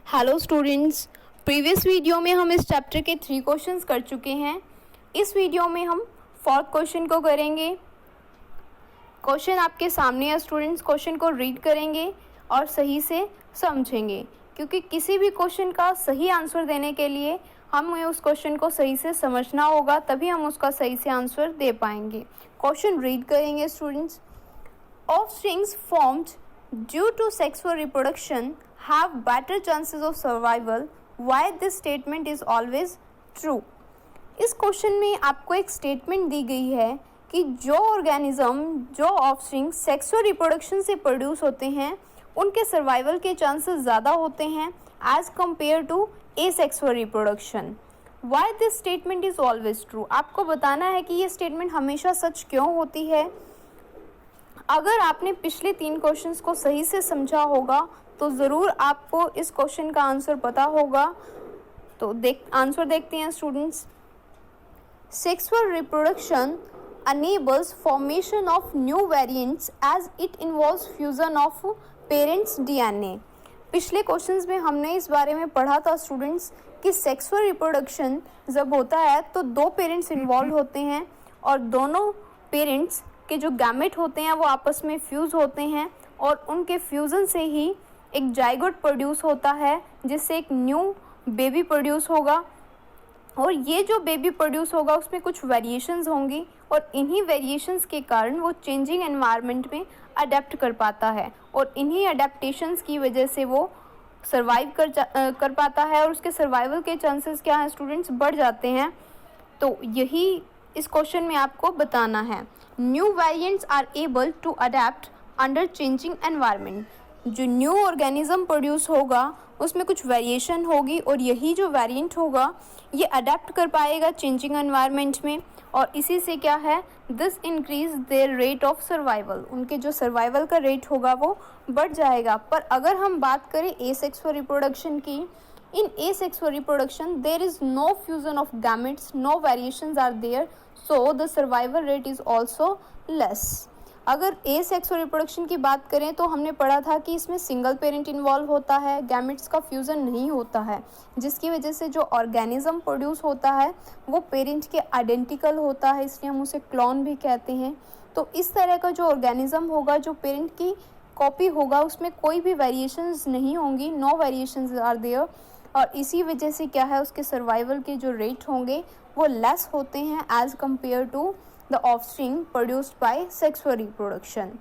Hello students, previous video में हम इस चैप्टर के 3 क्वेश्चंस कर चुके हैं। इस वीडियो में हम 4th क्वेश्चन को करेंगे। क्वेश्चन आपके सामने है स्टूडेंट्स, क्वेश्चन को रीड करेंगे और सही से समझेंगे, क्योंकि किसी भी क्वेश्चन का सही आंसर देने के लिए हमें उस क्वेश्चन को सही से समझना होगा, तभी हम उसका सही से आंसर दे पाएंगे। क्वेश्चन रीड करेंगे students. Offsprings formed due to sexual reproduction have better chances of survival. Why this statement is always true? इस क्वेश्चन में आपको एक स्टेटमेंट दी गई है कि जो ऑर्गेनिज्म, जो ऑफस्प्रिंग सेक्सुअल रिप्रोडक्शन से प्रोड्यूस होते हैं, उनके सर्वाइवल के चांसेस ज़्यादा होते हैं as compare to asexual reproduction. Why this statement is always true? आपको बताना है कि ये स्टेटमेंट हमेशा सच क्यों होती है। अगर आपने पिछले 3 क्वेश्चंस को सही से समझा होगा तो ज़रूर आपको इस क्वेश्चन का आंसर पता होगा। तो आंसर देखते हैं students. Sexual reproduction enables formation of new variants as it involves fusion of parents' DNA। पिछले क्वेश्चंस में हमने इस बारे में पढ़ा था स्टूडेंट्स कि सेक्सुअल रिप्रोडक्शन जब होता है तो 2 पेरेंट्स इन्वॉल्व होते हैं और दोनों पेरेंट्स के जो गैमेट होते हैं वो आपस में फ्यूज़ होते हैं और उनके फ्यूज़न से ही एक जाइगोट प्रोड्यूस होता है, जिससे एक न्यू बेबी प्रोड्यूस होगा। और ये जो बेबी प्रोड्यूस होगा उसमें कुछ वेरिएशंस होंगी और इन्हीं वेरिएशंस के कारण वो चेंजिंग एनवायरनमेंट में अडेप्ट कर पाता है और इन्हीं अडेप्टेशंस की वजह से वो सर्वाइव कर पाता है और उसके सर्वाइवल के चांसेस क्या हैं स्टूडेंट्स, बढ़ जाते हैं। तो यही इस क्वेश्चन में आपको बताना है। New variants are able to adapt under changing environment. जो न्यू ऑर्गेनिज्म प्रोड्यूस होगा उसमें कुछ वेरिएशन होगी और यही जो वेरिएंट होगा ये अडेप्ट कर पाएगा चेंजिंग एनवायरनमेंट में, और इसी से क्या है, this increase their rate of survival. उनके जो सर्वाइवल का रेट होगा वो बढ़ जाएगा। पर अगर हम बात करें एसेक्सुअल रिप्रोडक्शन की, in asexual reproduction there is no fusion of gametes, no variations are there, so the survival rate is also less। अगर asexual reproduction की बात करें तो हमने पढ़ा था कि इसमें सिंगल पेरेंट इन्वॉल्व होता है, गैमेट्स का फ्यूज़न नहीं होता है, जिसकी वजह से जो ऑर्गेनिज्म प्रोड्यूस होता है वो पेरेंट के आइडेंटिकल होता है, इसलिए हम उसे क्लोन भी कहते हैं। तो इस तरह का जो ऑर्गेनिज्म होगा, जो पेरेंट की कॉपी होगा, उसमें कोई भी वेरिएशंस नहीं होंगी, नो वेरिएशंस आर देयर, और इसी वजह से क्या है, उसके सर्वाइवल के जो रेट होंगे वो लेस होते हैं as compare to the offspring produced by sexual reproduction.